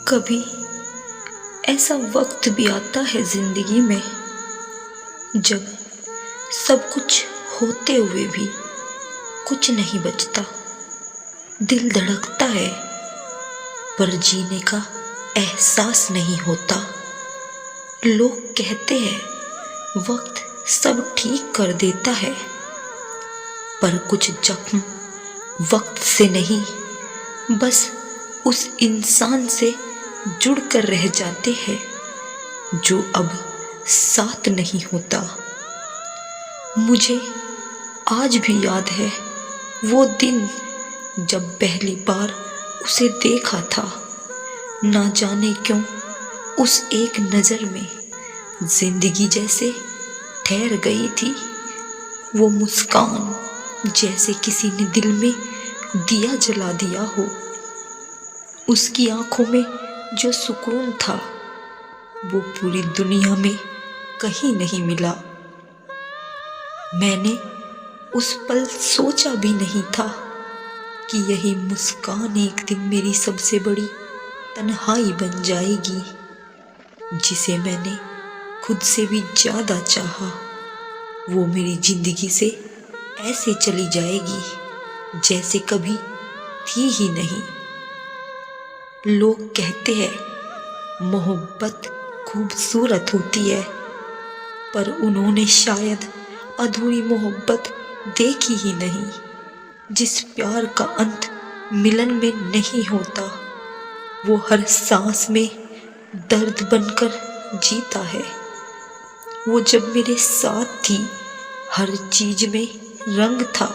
कभी ऐसा वक्त भी आता है जिंदगी में जब सब कुछ होते हुए भी कुछ नहीं बचता। दिल धड़कता है पर जीने का एहसास नहीं होता। लोग कहते हैं वक्त सब ठीक कर देता है, पर कुछ जख्म वक्त से नहीं, बस उस इंसान से जुड़ कर रह जाते हैं जो अब साथ नहीं होता। मुझे आज भी याद है वो दिन जब पहली बार उसे देखा था। ना जाने क्यों उस एक नज़र में जिंदगी जैसे ठहर गई थी। वो मुस्कान जैसे किसी ने दिल में दिया जला दिया हो। उसकी आंखों में जो सुकून था वो पूरी दुनिया में कहीं नहीं मिला। मैंने उस पल सोचा भी नहीं था कि यही मुस्कान एक दिन मेरी सबसे बड़ी तन्हाई बन जाएगी। जिसे मैंने खुद से भी ज़्यादा चाहा वो मेरी जिंदगी से ऐसे चली जाएगी जैसे कभी थी ही नहीं। लोग कहते हैं मोहब्बत खूबसूरत होती है, पर उन्होंने शायद अधूरी मोहब्बत देखी ही नहीं। जिस प्यार का अंत मिलन में नहीं होता, वो हर सांस में दर्द बनकर जीता है। वो जब मेरे साथ थी हर चीज में रंग था,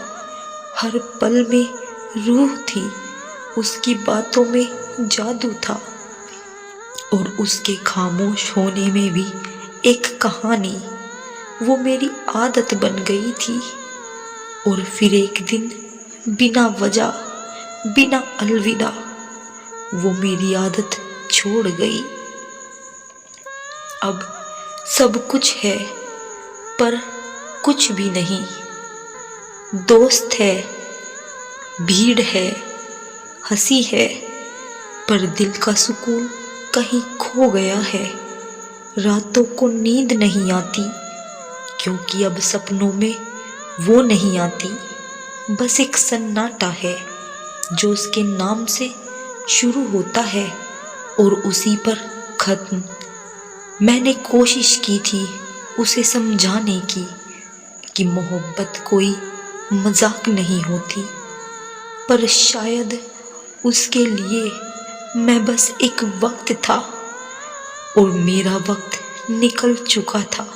हर पल में रूह थी, उसकी बातों में जादू था और उसके खामोश होने में भी एक कहानी। वो मेरी आदत बन गई थी और फिर एक दिन बिना वजह, बिना अलविदा, वो मेरी आदत छोड़ गई। अब सब कुछ है पर कुछ भी नहीं। दोस्त है, भीड़ है, हंसी है, पर दिल का सुकून कहीं खो गया है। रातों को नींद नहीं आती क्योंकि अब सपनों में वो नहीं आती। बस एक सन्नाटा है जो उसके नाम से शुरू होता है और उसी पर खत्म। मैंने कोशिश की थी उसे समझाने की कि मोहब्बत कोई मजाक नहीं होती, पर शायद उसके लिए मैं बस एक वक्त था और मेरा वक्त निकल चुका था।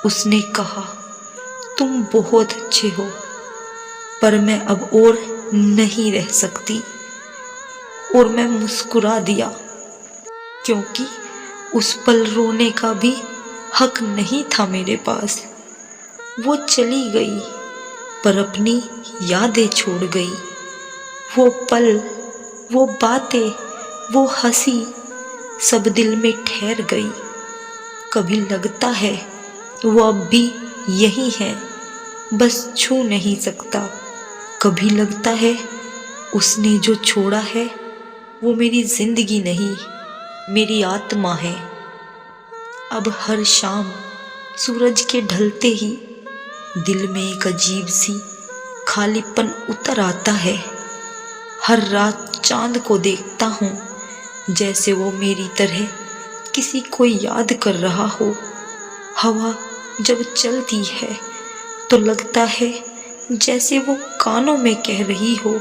उसने कहा तुम बहुत अच्छे हो, पर मैं अब और नहीं रह सकती। और मैं मुस्कुरा दिया क्योंकि उस पल रोने का भी हक नहीं था मेरे पास। वो चली गई पर अपनी यादें छोड़ गई। वो पल, वो बातें, वो हंसी सब दिल में ठहर गई। कभी लगता है वो अब भी यही है, बस छू नहीं सकता। कभी लगता है उसने जो छोड़ा है वो मेरी जिंदगी नहीं, मेरी आत्मा है। अब हर शाम सूरज के ढलते ही दिल में एक अजीब सी खालीपन उतर आता है। हर रात चांद को देखता हूँ जैसे वो मेरी तरह किसी को याद कर रहा हो। हवा जब चलती है तो लगता है जैसे वो कानों में कह रही हो,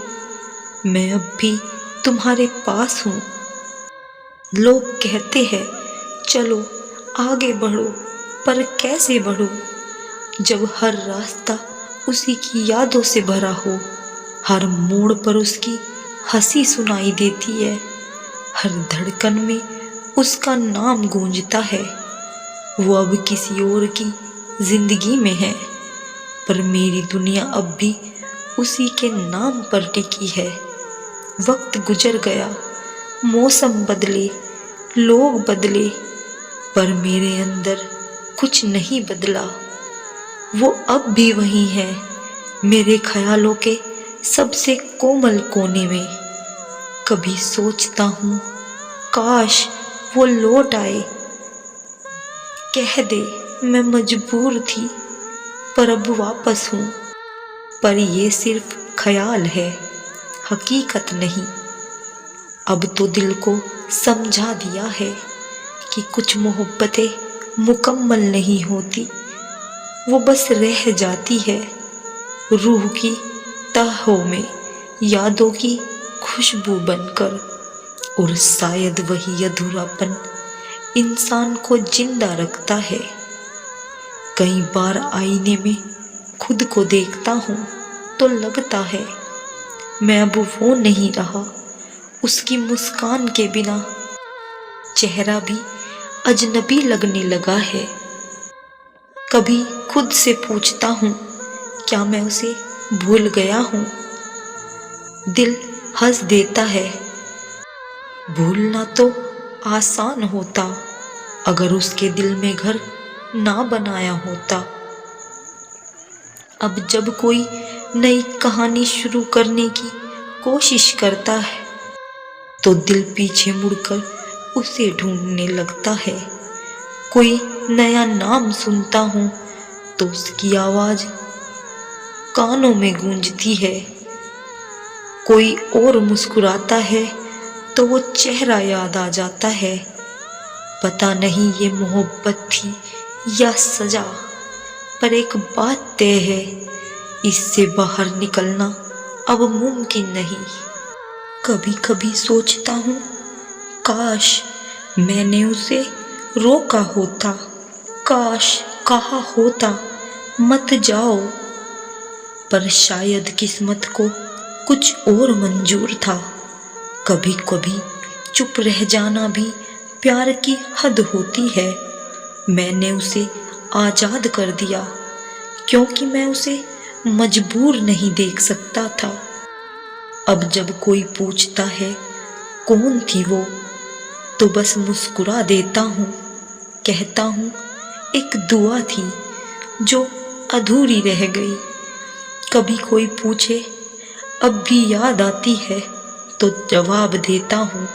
मैं अब भी तुम्हारे पास हूँ। लोग कहते हैं चलो आगे बढ़ो, पर कैसे बढ़ो जब हर रास्ता उसी की यादों से भरा हो। हर मोड़ पर उसकी हंसी सुनाई देती है, हर धड़कन में उसका नाम गूंजता है। वो अब किसी और की जिंदगी में है, पर मेरी दुनिया अब भी उसी के नाम पर टिकी है। वक्त गुजर गया, मौसम बदले, लोग बदले, पर मेरे अंदर कुछ नहीं बदला। वो अब भी वही है, मेरे ख्यालों के सबसे कोमल कोने में। कभी सोचता हूँ काश वो लौट आए। कह दे मैं मजबूर थी पर अब वापस हूँ, पर ये सिर्फ ख्याल है, हकीकत नहीं। अब तो दिल को समझा दिया है कि कुछ मोहब्बतें मुकम्मल नहीं होती, वो बस रह जाती है रूह की तहों में यादों की खुशबू बनकर। और शायद वही अधूरापन इंसान को जिंदा रखता है। कई बार आईने में खुद को देखता हूँ तो लगता है मैं अब वो नहीं रहा, उसकी मुस्कान के बिना चेहरा भी अजनबी लगने लगा है। कभी खुद से पूछता हूँ क्या मैं उसे भूल गया हूँ। दिल हंस देता है, भूलना तो आसान होता अगर उसके दिल में घर ना बनाया होता। अब जब कोई नई कहानी शुरू करने की कोशिश करता है तो दिल पीछे मुड़कर उसे ढूंढने लगता है। कोई नया नाम सुनता हूँ तो उसकी आवाज कानों में गूंजती है। कोई और मुस्कुराता है तो वो चेहरा याद आ जाता है। पता नहीं ये मोहब्बत थी या सजा, पर एक बात तय है, इससे बाहर निकलना अब मुमकिन नहीं। कभी कभी सोचता हूँ काश मैंने उसे रोका होता, काश कहा होता मत जाओ, पर शायद किस्मत को कुछ और मंजूर था। कभी कभी चुप रह जाना भी प्यार की हद होती है। मैंने उसे आजाद कर दिया क्योंकि मैं उसे मजबूर नहीं देख सकता था। अब जब कोई पूछता है कौन थी वो, तो बस मुस्कुरा देता हूँ, कहता हूँ एक दुआ थी जो अधूरी रह गई। कभी कोई पूछे अब भी याद आती है तो जवाब देता हूँ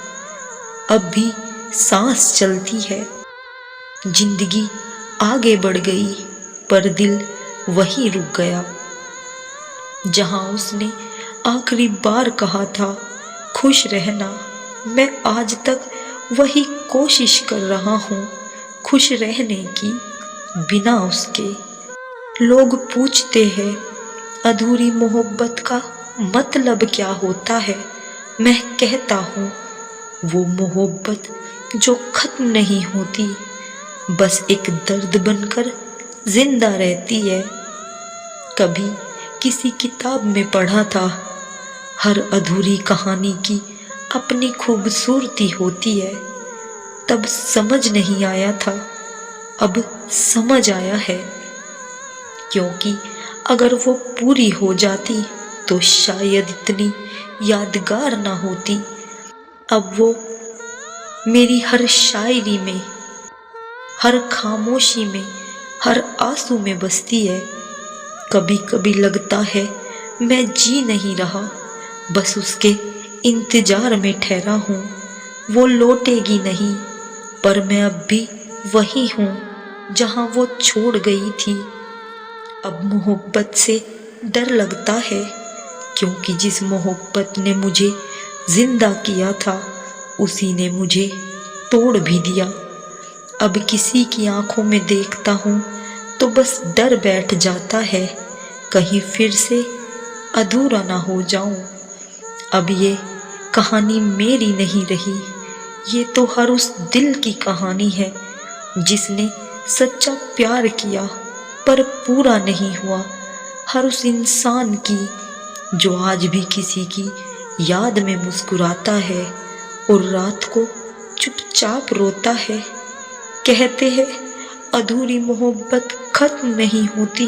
अब भी सांस चलती है। जिंदगी आगे बढ़ गई पर दिल वहीं रुक गया जहां उसने आखिरी बार कहा था खुश रहना। मैं आज तक वही कोशिश कर रहा हूँ खुश रहने की बिना उसके। लोग पूछते हैं अधूरी मोहब्बत का मतलब क्या होता है। मैं कहता हूँ वो मोहब्बत जो खत्म नहीं होती, बस एक दर्द बनकर जिंदा रहती है। कभी किसी किताब में पढ़ा था हर अधूरी कहानी की अपनी खूबसूरती होती है। तब समझ नहीं आया था, अब समझ आया है, क्योंकि अगर वो पूरी हो जाती तो शायद इतनी यादगार ना होती। अब वो मेरी हर शायरी में, हर खामोशी में, हर आंसू में बसती है। कभी कभी लगता है मैं जी नहीं रहा, बस उसके इंतजार में ठहरा हूँ। वो लौटेगी नहीं, पर मैं अब भी वही हूँ जहाँ वो छोड़ गई थी। अब मोहब्बत से डर लगता है, क्योंकि जिस मोहब्बत ने मुझे जिंदा किया था उसी ने मुझे तोड़ भी दिया। अब किसी की आंखों में देखता हूँ तो बस डर बैठ जाता है, कहीं फिर से अधूरा ना हो जाऊं। अब ये कहानी मेरी नहीं रही, ये तो हर उस दिल की कहानी है जिसने सच्चा प्यार किया पर पूरा नहीं हुआ। हर उस इंसान की जो आज भी किसी की याद में मुस्कुराता है और रात को चुपचाप रोता है। कहते हैं अधूरी मोहब्बत खत्म नहीं होती,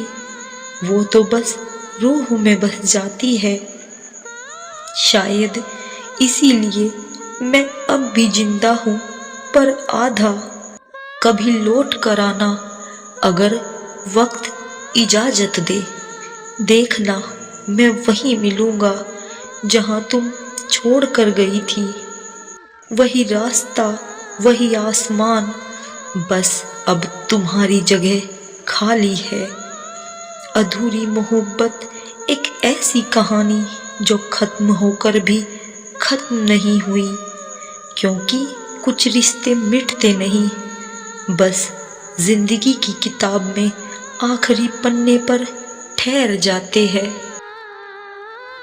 वो तो बस रूह में बस जाती है। शायद इसीलिए मैं अब भी जिंदा हूँ, पर आधा। कभी लौट कर आना अगर वक्त इजाजत दे, देखना मैं वहीं मिलूंगा जहां तुम छोड़ कर गई थी। वही रास्ता, वही आसमान, बस अब तुम्हारी जगह खाली है। अधूरी मोहब्बत एक ऐसी कहानी जो खत्म होकर भी खत्म नहीं हुई, क्योंकि कुछ रिश्ते मिटते नहीं, बस जिंदगी की किताब में आखिरी पन्ने पर ठहर जाते हैं।